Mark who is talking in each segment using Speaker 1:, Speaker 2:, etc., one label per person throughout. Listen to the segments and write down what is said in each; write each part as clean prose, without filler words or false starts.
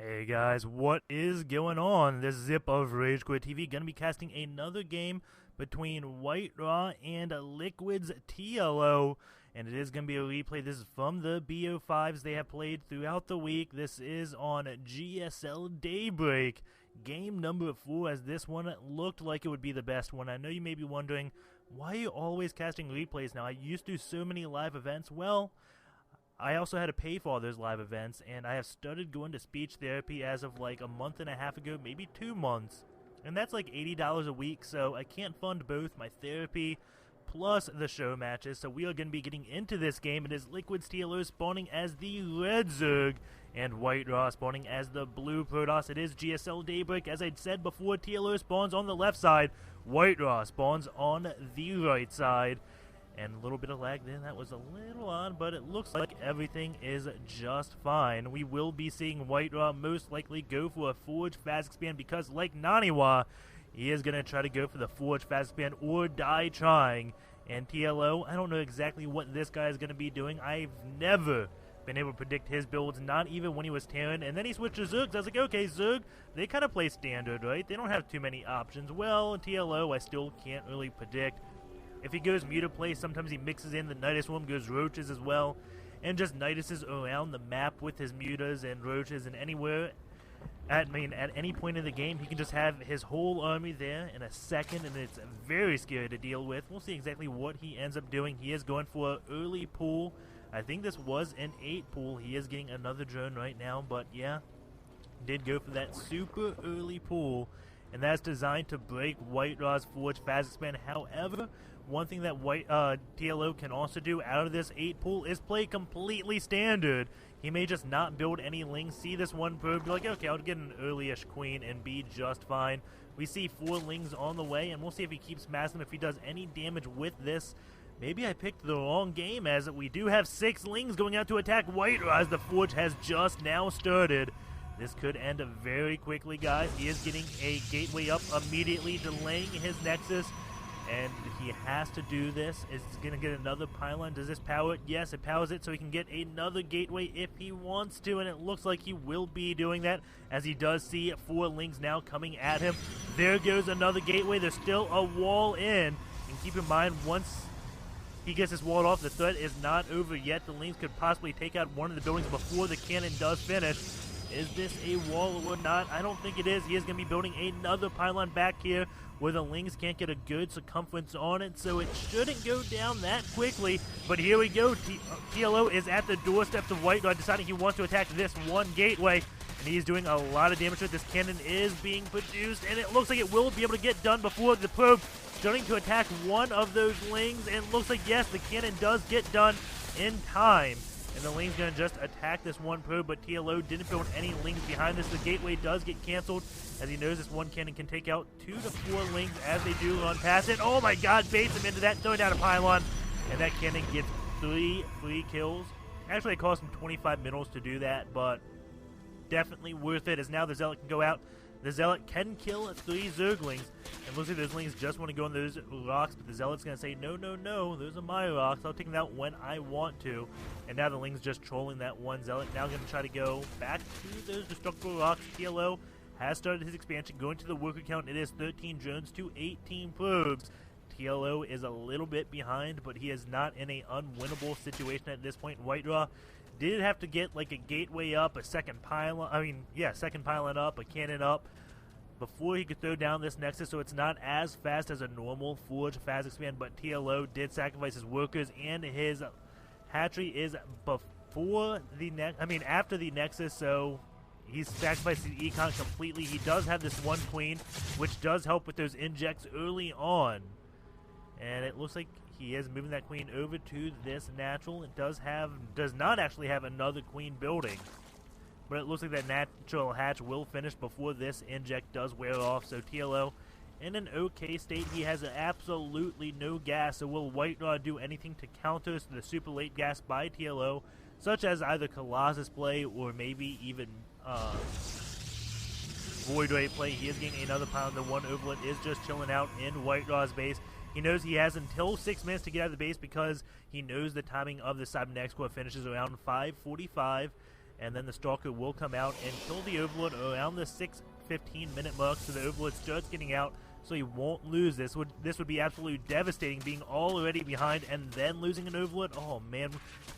Speaker 1: Hey guys, what is going on? This Zip of RageQuitTV gonna be casting another game between WhiteRa and Liquid's TLO, and it is gonna be a replay. This is from the BO5s they have played throughout the week. This is on GSL Daybreak, game number 4, as this one looked like it would be the best one. I know you may be wondering, why are you always casting replays now? I used to do so many live events. Well, I also had to pay for all those live events, and I have started going to speech therapy as of like a month and a half ago, maybe 2 months. And that's like $80 a week, so I can't fund both my therapy plus the show matches. So we are going to be getting into this game. It is Liquid's TLO spawning as the red Zerg, and WhiteRa spawning as the blue Protoss. It is GSL Daybreak. As I said before, TLO spawns on the left side, WhiteRa spawns on the right side. And a little bit of lag there, that was a little odd, but it looks like everything is just fine. We will be seeing WhiteRa most likely go for a Forge Fast Expand because, like Naniwa, he is going to try to go for the Forge Fast Expand or die trying. And TLO, I don't know exactly what this guy is going to be doing. I've never been able to predict his builds, not even when he was Terran. And then he switched to Zerg. I was like, okay, Zerg, they kind of play standard, right? They don't have too many options. Well, TLO, I still can't really predict. If he goes Muta play, sometimes he mixes in the Nidus Swarm, goes Roaches as well, and just Niduses around the map with his Mutas and Roaches, and anywhere, at any point in the game, he can just have his whole army there in a second, and it's very scary to deal with. We'll see exactly what he ends up doing. He is going for an early pull. I think this was an 8 pull. He is getting another drone right now, but yeah, did go for that super early pull, and that's designed to break WhiteRa's Forge Fast Expand. However, one thing that TLO can also do out of this 8 pool is play completely standard. He may just not build any lings, see this one probe, be like, okay, I'll get an early-ish queen and be just fine. We see 4 lings on the way, and we'll see if he keeps massing them, if he does any damage with this. Maybe I picked the wrong game, as we do have 6 lings going out to attack WhiteRa, as the Forge has just now started. This could end very quickly, guys. He is getting a gateway up immediately, delaying his Nexus. And he has to do this. Is going to get another pylon. Does this power it? Yes, it powers it, so he can get another gateway if he wants to, and it looks like he will be doing that, as he does see 4 lings now coming at him. There goes another gateway. There's still a wall in, and keep in mind, once he gets this walled off, the threat is not over yet. The lings could possibly take out one of the buildings before the cannon does finish. Is this a wall or not? I don't think it is. He is going to be building another pylon back here where the lings can't get a good circumference on it, so it shouldn't go down that quickly. But here we go. TLO is at the doorsteps of WhiteRa, deciding he wants to attack this one gateway, and he's doing a lot of damage to it. This cannon is being produced, and it looks like it will be able to get done before the probe starting to attack one of those lings, and it looks like, yes, the cannon does get done in time. And the ling's going to just attack this one probe, but TLO didn't build any lings behind this. The gateway does get canceled, as he knows this one cannon can take out 2 to 4 lings as they do run past it. Oh my god, baits him into that, throwing down a pylon. And that cannon gets 3 free kills. Actually, it cost him 25 minerals to do that, but definitely worth it, as now the Zealot can go out. The Zealot can kill 3 Zerglings, and looks like those lings just want to go on those rocks, but the Zealot's going to say, no, no, no, those are my rocks, I'll take them out when I want to. And now the ling's just trolling that one Zealot, now going to try to go back to those destructible rocks. TLO has started his expansion, going to the worker count. It is 13 drones to 18 probes. TLO is a little bit behind, but he is not in an unwinnable situation at this point. WhiteRa did have to get like a gateway up, a second pylon, second pylon up, a cannon up, before he could throw down this Nexus, so it's not as fast as a normal Forge Fast Expand, but TLO did sacrifice his workers, and his hatchery is before the after the Nexus, so he's sacrificed the econ completely. He does have this one queen, which does help with those injects early on. And it looks like he is moving that queen over to this natural. It does not actually have another queen building, but it looks like that natural hatch will finish before this inject does wear off. So TLO in an okay state. He has absolutely no gas. So will WhiteRa do anything to counter the super late gas by TLO, such as either Colossus play or maybe even Void Ray play? He is getting another pound. The one overlet is just chilling out in WhiteRa's base. He knows he has until 6 minutes to get out of the base, because he knows the timing of the Cybernetics Core finishes around 5:45. and then the Stalker will come out and kill the Overlord around the 6:15 minute mark, so the Overlord starts getting out, so he won't lose this. This would be absolutely devastating, being already behind and then losing an Overlord. Oh man,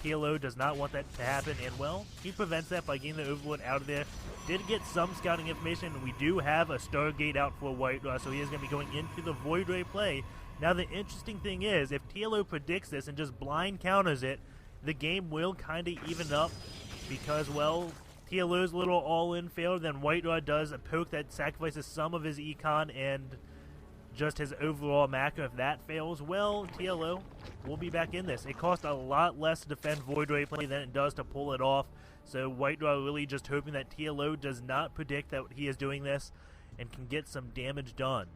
Speaker 1: TLO does not want that to happen, and well, he prevents that by getting the Overlord out of there. Did get some scouting information, and we do have a Stargate out for WhiteRa, so he is going to be going into the Void Ray play. Now the interesting thing is, if TLO predicts this and just blind counters it, the game will kind of even up, because, well, TLO's little all-in failed, then WhiteRa does a poke that sacrifices some of his econ and just his overall macro. If that fails, well, TLO will be back in this. It costs a lot less to defend Void Ray play than it does to pull it off, so WhiteRa really just hoping that TLO does not predict that he is doing this and can get some damage done.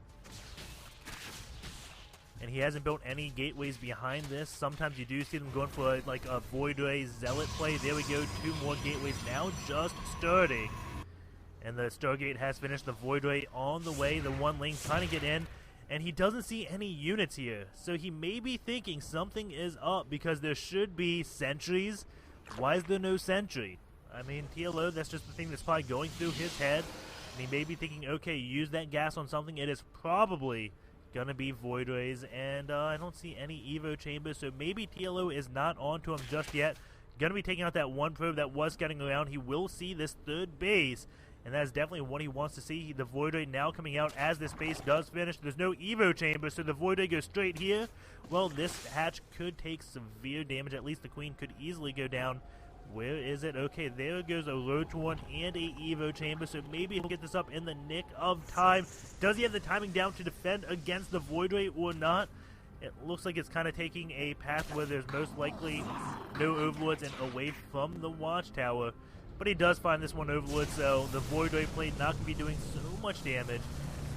Speaker 1: And he hasn't built any gateways behind this. Sometimes you do see them going for like a Void Ray Zealot play. There we go, 2 more gateways now just starting. And the Stargate has finished. The Void Ray on the way. The one link trying to get in. And he doesn't see any units here. So he may be thinking something is up because there should be sentries. Why is there no sentry? I mean, TLO, that's just the thing that's probably going through his head. And he may be thinking, okay, use that gas on something. It is probably gonna be Void Rays, and I don't see any Evo chambers, so maybe TLO is not onto him just yet. Gonna be taking out that one probe that was getting around. He will see this 3rd base, and that is definitely what he wants to see. The Void Ray now coming out as this base does finish. There's no Evo chamber, so the Void Ray goes straight here. Well, this hatch could take severe damage. At least the Queen could easily go down. Where is it? Okay, there goes a Roach one and a Evo chamber, so maybe he'll get this up in the nick of time. Does he have the timing down to defend against the Void Ray or not? It looks like it's kind of taking a path where there's most likely no Overlords and away from the Watchtower. But he does find this one Overlord, so the Void Ray plate not going to be doing so much damage.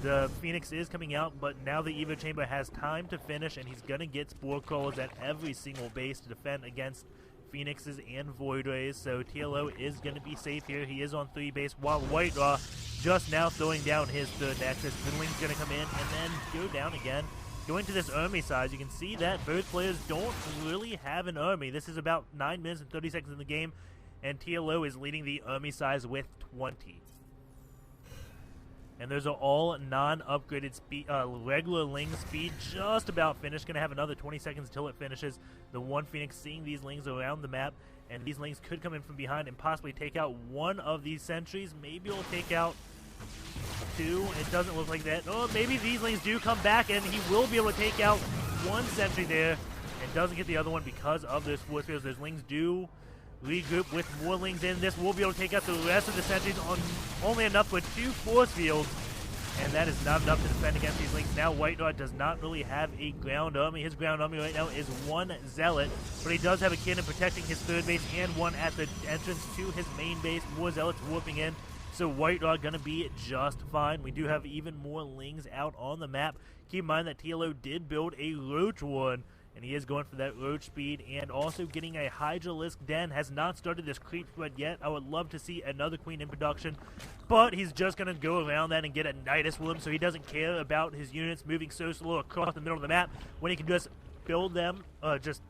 Speaker 1: The Phoenix is coming out, but now the Evo chamber has time to finish, and he's going to get Spore Crawlers at every single base to defend against Phoenixes and Void Rays, so TLO is going to be safe here. He is on 3 base, while WhiteRa just now throwing down his 3rd Nexus. Goodling's going to come in and then go down again. Going to this army size, you can see that both players don't really have an army. This is about 9 minutes and 30 seconds in the game, and TLO is leading the army size with 20. And those are all non-upgraded speed, regular Ling speed, just about finished. Going to have another 20 seconds until it finishes. The one Phoenix seeing these Lings around the map, and these Lings could come in from behind and possibly take out one of these sentries. Maybe it'll take out 2. It doesn't look like that. Oh, maybe these Lings do come back, and he will be able to take out 1 sentry there, and doesn't get the other one because of those force fields. Those Lings do regroup with more Lings in. This will be able to take out the rest of the sentries on only enough with 2 force fields, and that is not enough to defend against these Lings. Now WhiteRa does not really have a ground army. His ground army right now is 1 Zealot, but he does have a cannon protecting his 3rd base and 1 at the entrance to his main base. More Zealots whooping in, so WhiteRa gonna be just fine. We do have even more Lings out on the map. Keep in mind that TLO did build a Roach one, and he is going for that Roach speed, and also getting a Hydralisk Den. Has not started this creep spread yet. I would love to see another Queen in production, but he's just going to go around that and get a Nidus with him, so he doesn't care about his units moving so slow across the middle of the map when he can just build them, just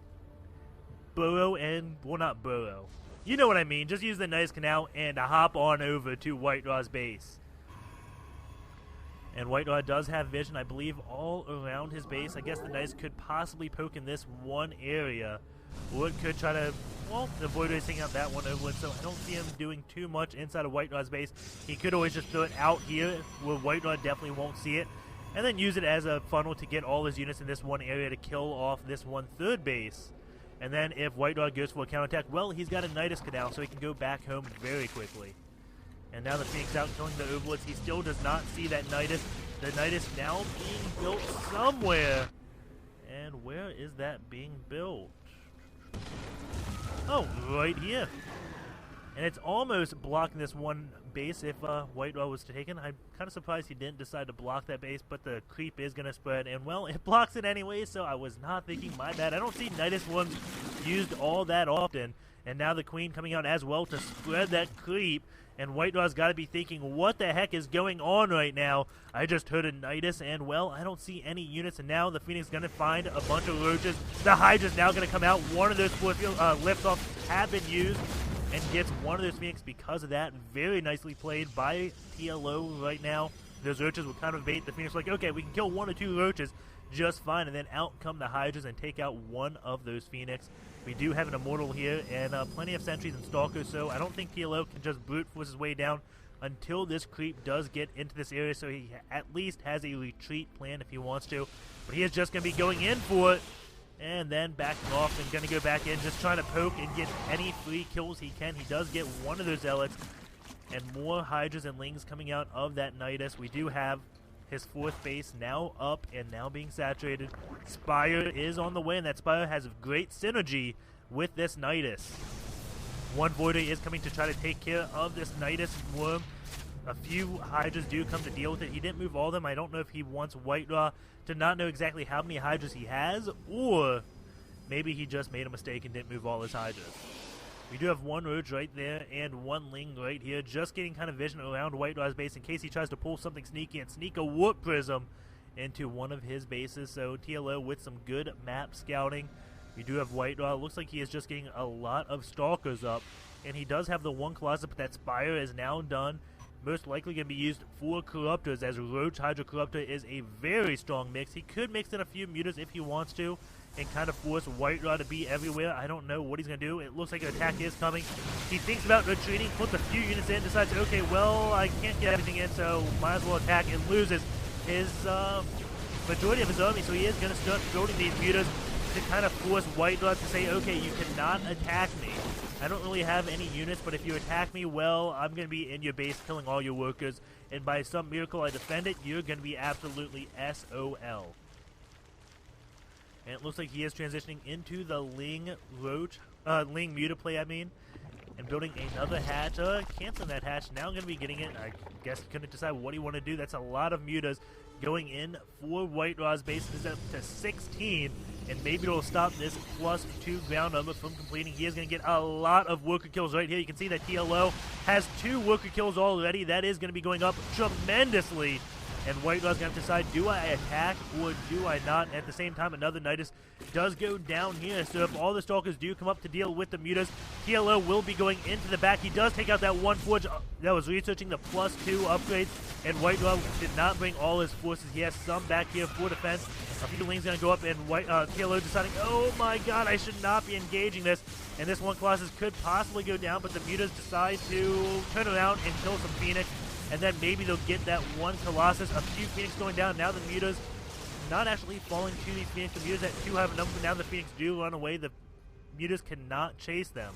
Speaker 1: burrow and, well, not burrow. You know what I mean. Just use the Nidus Canal and hop on over to WhiteRa's base. And WhiteRa does have vision, I believe, all around his base. I guess the Nidus could possibly poke in this one area. Or it could try to, well, the Void Ray is taking out that one Overlord, so I don't see him doing too much inside of WhiteRa's base. He could always just throw it out here, where WhiteRa definitely won't see it, and then use it as a funnel to get all his units in this one area to kill off this 1/3 base. And then if WhiteRa goes for a counterattack, well, he's got a Nidus Canal, so he can go back home very quickly. And now the Phoenix out killing the Overlords. He still does not see that Nidus. The Nidus now being built somewhere. And where is that being built? Oh, right here. And it's almost blocking this one base if WhiteRa was taken. I'm kind of surprised he didn't decide to block that base, but the creep is going to spread. And, well, it blocks it anyway, so I was not thinking, my bad. I don't see Nidus ones used all that often. And now the Queen coming out as well to spread that creep. And WhiteRa's got to be thinking, what the heck is going on right now? I just heard a Nidus, and, well, I don't see any units. And now the Phoenix is going to find a bunch of Roaches. The Hydra's now going to come out. One of those lift-offs have been used. and gets one of those Phoenix because of that. Very nicely played by TLO right now. Those roaches will kind of bait. The Phoenix like, okay, we can kill 1 or 2 roaches just fine, and then out come the Hydras and take out one of those Phoenix. We do have an Immortal here and plenty of sentries and Stalkers, so I don't think TLO can just brute force his way down until this creep does get into this area, so he at least has a retreat plan if he wants to. But he is just going to be going in for it, and then backing off and going to go back in, just trying to poke and get any free kills he can. He does get one of those Zealots, and more Hydras and Lings coming out of that Nidus. We do have his 4th base now up and now being saturated. Spire is on the way, and that Spire has great synergy with this Nidus. One Voider is coming to try to take care of this Nidus Worm. A few Hydras do come to deal with it. He didn't move all of them. I don't know if he wants WhiteRa to not know exactly how many Hydras he has, or maybe he just made a mistake and didn't move all his Hydras. We do have one Roach right there and one Ling right here, just getting kind of vision around WhiteRa's base in case he tries to pull something sneaky and sneak a Warp Prism into one of his bases. So TLO with some good map scouting. We do have WhiteRa. Looks like he is just getting a lot of Stalkers up, and he does have the one Colossus, but that Spire is now done. Most likely going to be used for Corruptors, as Roach Hydra Corruptor is a very strong mix. He could mix in a few Mutas if he wants to, and kind of force WhiteRa to be everywhere. I don't know what he's going to do. It looks like an attack is coming. He thinks about retreating, puts a few units in, decides, okay, well, I can't get everything in, so might as well attack, and loses his majority of his army, so he is going to start building these Mutas to kind of force WhiteRa to say, okay, you cannot attack me. I don't really have any units, but if you attack me, well, I'm going to be in your base killing all your workers, and by some miracle I defend it, you're going to be absolutely SOL. And it looks like he is transitioning into the Ling Muta play, and building another hatch. Canceling that hatch. Now going to be getting it. I guess couldn't decide what he wanted to do. That's a lot of Mutas going in for WhiteRa's base. Is up to 16, and maybe it'll stop this +2 ground number from completing. He is going to get a lot of worker kills right here. You can see that TLO has 2 worker kills already. That is going to be going up tremendously. And WhiteRa's going to have to decide, do I attack or do I not? At the same time, another Nidus does go down here. So if all the Stalkers do come up to deal with the Mutas, TLO will be going into the back. He does take out that one Forge that was researching the +2 upgrades. And WhiteRa did not bring all his forces. He has some back here for defense. A few Lings going to go up, and TLO deciding, oh my god, I should not be engaging this. And this one Colossus could possibly go down, but the Mutas decide to turn around and kill some Phoenix. And then maybe they'll get that one Colossus. A few Phoenix going down. Now the Mutas not actually falling to these Phoenix. The Mutas at 2 have a number. Now the Phoenix do run away. The Mutas cannot chase them.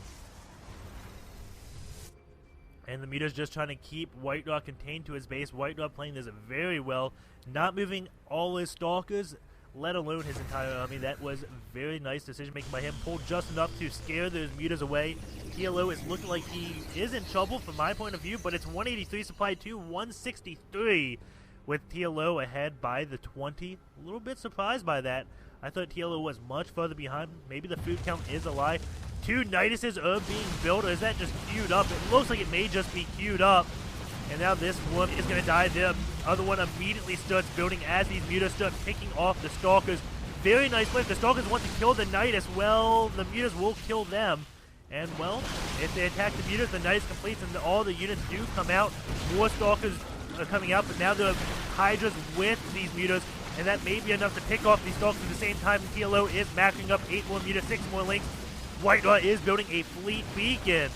Speaker 1: And the Mutas just trying to keep WhiteRa contained to his base. WhiteRa playing this very well. Not moving all his Stalkers, let alone his entire army. That was very nice decision making by him. Pulled just enough to scare those Mutas away. TLO is looking like he is in trouble from my point of view, but it's 183 supply to 163 with TLO ahead by the 20. A little bit surprised by that. I thought TLO was much further behind. Maybe the food count is a lie. 2 Niduses are being built, or is that just queued up? It looks like it may just be queued up. And now this one is going to die. The other one immediately starts building as these Mutas start picking off the Stalkers. Very nice play. If the Stalkers want to kill the Nidus, well, the Mutas will kill them. And, well, if they attack the Mutas, the Nidus completes and all the units do come out. More Stalkers are coming out, but now the Hydras with these Mutas, and that may be enough to pick off these Stalkers at the same time. TLO is macking up 8 more Mutas, 6 more Lings. WhiteRa is building a fleet beacon.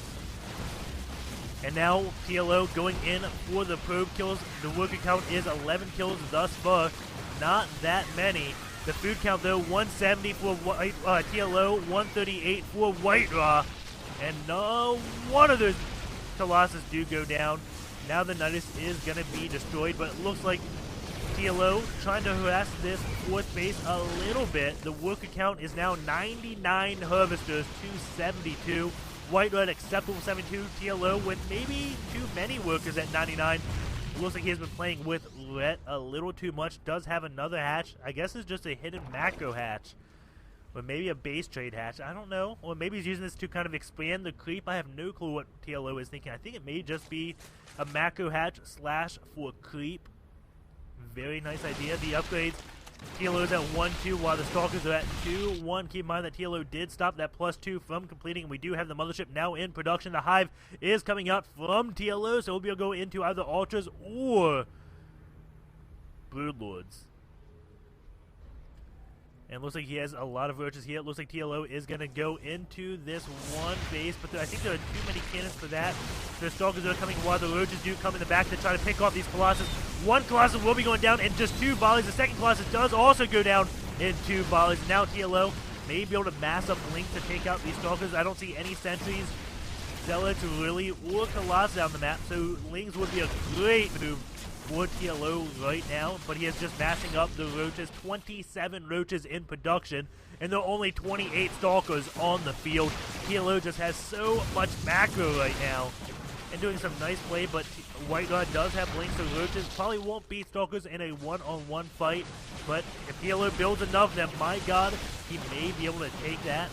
Speaker 1: And now TLO going in for the probe kills. The worker count is 11 kills thus far. Not that many. The food count, though, 170 for TLO, 138 for WhiteRa. And no, one of those Colossus do go down. Now the Nidus is going to be destroyed, but it looks like TLO trying to harass this 4th base a little bit. The worker count is now 99 Harvesters to 72. WhiteRa at acceptable 72. TLO with maybe too many workers at 99. Looks like he has been playing with Ret a little too much. Does have another hatch. I guess it's just a hidden macro hatch. Or maybe a base trade hatch. I don't know. Or maybe he's using this to kind of expand the creep. I have no clue what TLO is thinking. I think it may just be a macro hatch / for creep. Very nice idea. The upgrades TLO is at 1-2 while the Stalkers are at 2-1. Keep in mind that TLO did stop that +2 from completing, and we do have the Mothership now in production. The Hive is coming out from TLO, so we'll be able to go into either Ultras or Broodlords. And looks like he has a lot of roaches here. It looks like TLO is going to go into this one base, but I think there are too many cannons for that. The Stalkers are coming while the roaches do come in the back to try to pick off these Colossus. One Colossus will be going down in just 2 volleys. The second Colossus does also go down in 2 volleys. Now TLO may be able to mass up Link to take out these Stalkers. I don't see any sentries, Zealots, really, or Colossus on the map, so Lings would be a great move for TLO right now, but he is just massing up the roaches. 27 roaches in production, and there are only 28 Stalkers on the field. TLO just has so much macro right now, and doing some nice play, but WhiteRa does have Blinks, so roaches probably won't beat Stalkers in a one-on-one fight, but if TLO builds enough, then my god, he may be able to take that.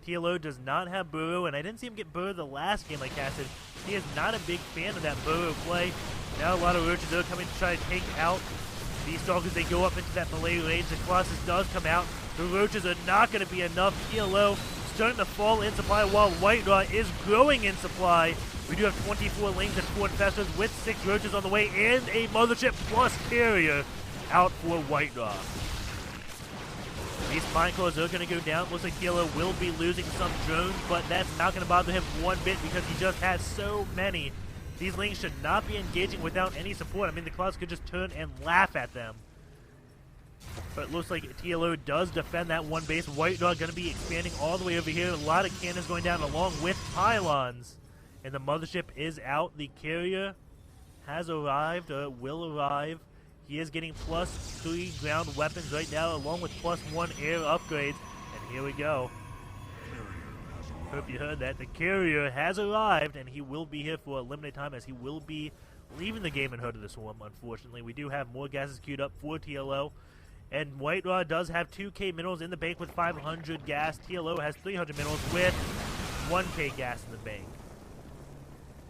Speaker 1: TLO does not have Burrow, and I didn't see him get Burrow the last game I casted. He is not a big fan of that Burrow play. Now a lot of roaches are coming to try to take out these Stalkers. They go up into that melee range. The Colossus does come out. The roaches are not going to be enough. TLO starting to fall in supply while WhiteRa is growing in supply. We do have 24 Lings and 4 Infestors with 6 roaches on the way and a Mothership plus Carrier out for WhiteRa. These Mineclaws are going to go down. Looks like TLO will be losing some drones, but that's not going to bother him one bit because he just has so many. These Lings should not be engaging without any support. I mean, the Clouds could just turn and laugh at them. But it looks like TLO does defend that one base. WhiteRa going to be expanding all the way over here. A lot of cannons going down along with pylons. And the Mothership is out. The Carrier has arrived, or will arrive. He is getting +3 ground weapons right now, along with +1 air upgrades. And here we go. Hope you heard that. The Carrier has arrived, and he will be here for a limited time, as he will be leaving the game in Hood of the Swarm, unfortunately. We do have more gases queued up for TLO. And WhiteRa does have 2k minerals in the bank with 500 gas. TLO has 300 minerals with 1k gas in the bank.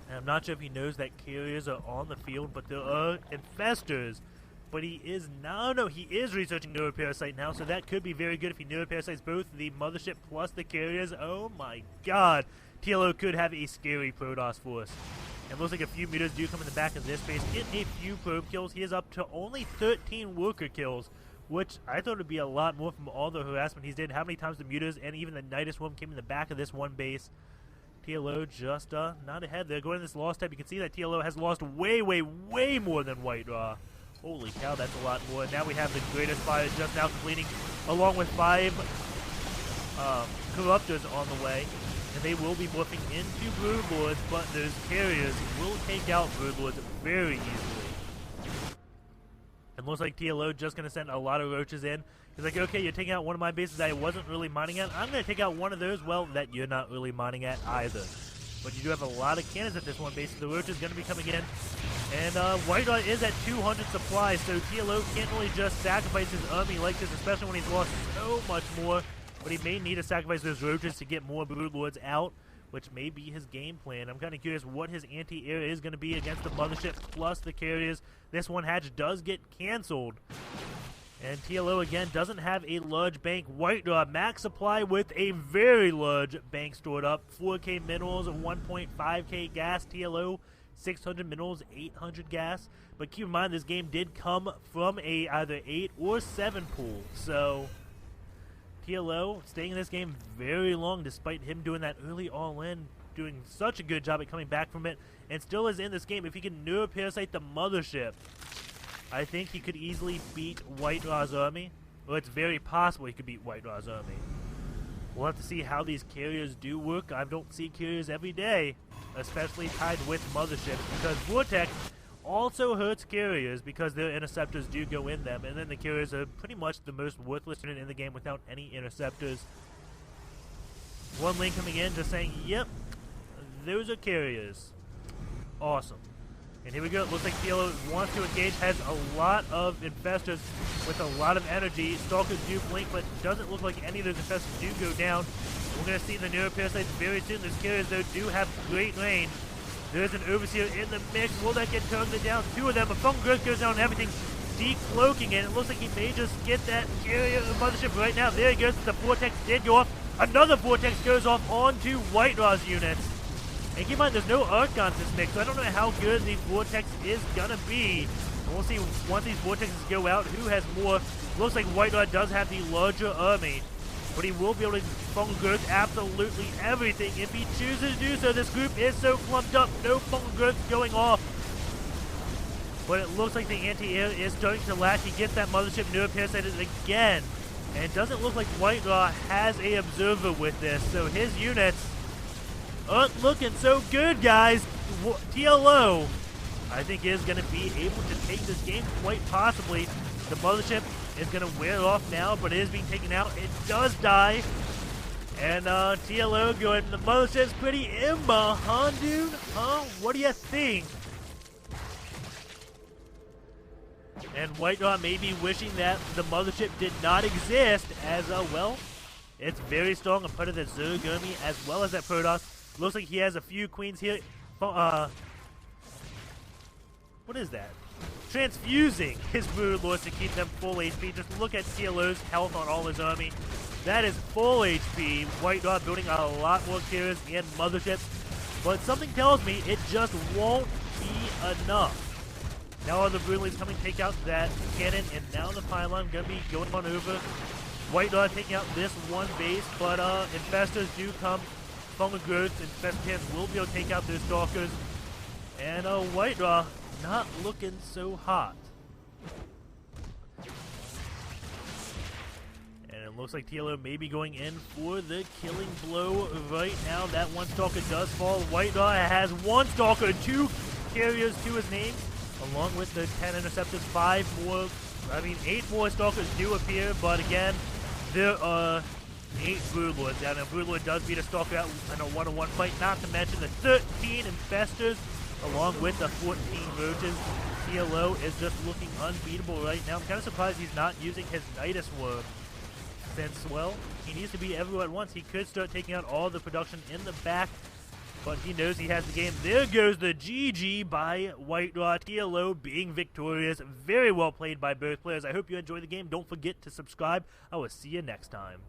Speaker 1: And I'm not sure if he knows that Carriers are on the field, but there are Infestors. But he is he is researching Neuroparasite now, so that could be very good if he Neuroparasites both the Mothership plus the Carriers. Oh my god. TLO could have a scary Protoss force. And looks like a few mutas do come in the back of this base. Get a few probe kills. He is up to only 13 worker kills, which I thought would be a lot more from all the harassment he's did. How many times the mutas and even the Nidus Swarm came in the back of this one base. TLO just not ahead. They're going to this loss tab. You can see that TLO has lost way, way, way more than WhiteRa. Holy cow, that's a lot more. Now we have the greatest fire just now completing, along with 5 Corruptors on the way. And they will be morphing into Broodlords, but those Carriers will take out Broodlords very easily. And looks like TLO just going to send a lot of roaches in. He's like, okay, you're taking out one of my bases I wasn't really mining at. I'm going to take out one of those, well, that you're not really mining at either. But you do have a lot of cannons at this one base, so the roach is going to be coming in. And WhiteRa is at 200 supplies, so TLO can't really just sacrifice his army like this, especially when he's lost so much more. But he may need to sacrifice those roaches to get more Broodlords out, which may be his game plan. I'm kind of curious what his anti-air is going to be against the Mothership plus the Carriers. This one hatch does get canceled. And TLO, again, doesn't have a large bank. WhiteRa, max supply with a very large bank stored up. 4k minerals, 1.5k gas. TLO, 600 minerals, 800 gas. But keep in mind, this game did come from a either 8 or 7 pool. So TLO staying in this game very long, despite him doing that early all-in, doing such a good job at coming back from it, and still is in this game. If he can Neuroparasite the Mothership, I think he could easily beat WhiteRa's army. Well, it's very possible he could beat WhiteRa's army. We'll have to see how these Carriers do work. I don't see Carriers every day, especially tied with Motherships, because Vortex also hurts Carriers because their Interceptors do go in them, and then the Carriers are pretty much the most worthless unit in the game without any Interceptors. One lane coming in just saying, yep, those are Carriers. Awesome. And here we go. It looks like TLO wants to engage, has a lot of Infestors with a lot of energy. Stalkers do blink, but doesn't look like any of those Infestors do go down. We're going to see the Neuroparasites very soon. Those Carriers, though, do have great range. There's an Overseer in the mix. Will that get turned down? 2 of them. A Fungal Growth goes down and everything. decloaking it. It looks like he may just get that carrier mothership right now. There he goes. The Vortex did go off. Another Vortex goes off onto WhiteRa's units. And keep in mind, there's no Archons in this mix, so I don't know how good the Vortex is going to be. And we'll see once these Vortexes go out who has more. Looks like WhiteRa does have the larger army, but he will be able to fungal growth absolutely everything if he chooses to do so. This group is so clumped up. No fungal growth going off. But it looks like the anti-air is starting to lack. He gets that mothership neuroparasited again. And it doesn't look like WhiteRa has a observer with this. So his units aren't looking so good, guys. TLO, I think, is going to be able to take this game quite possibly. The mothership is going to wear off now, but it is being taken out. It does die. And TLO going, the mothership's pretty imba, huh, dude? Huh? What do you think? And WhiteRa may be wishing that the mothership did not exist, as well, it's very strong, a part of the Zerg army as well as that Protoss. Looks like he has a few queens here. What is that? Transfusing his Broodlords to keep them full HP. Just look at TLO's health on all his army. That is full HP. WhiteRa building a lot more carriers and motherships. But something tells me it just won't be enough. Now all the Broodlings coming to take out that cannon, and now the pylon going to be going on over. WhiteRa taking out this one base, but Infestors do come. Fungal growth, Infestors will be able to take out their Stalkers. And WhiteRa not looking so hot. And it looks like TLO may be going in for the killing blow right now. That one Stalker does fall. WhiteRa has one Stalker, 2 carriers to his name, along with the 10 interceptors. 8 more Stalkers do appear, but again, there are 8 Broodlords down. And Broodlord does beat a Stalker out in a 1-on-1 fight, not to mention the 13 Infestors, along with the 14 Roaches. TLO is just looking unbeatable right now. I'm kind of surprised he's not using his Nidus Worm, since, well, he needs to beat everyone at once. He could start taking out all the production in the back, but he knows he has the game. There goes the GG by WhiteRa. TLO being victorious. Very well played by both players. I hope you enjoyed the game. Don't forget to subscribe. I will see you next time.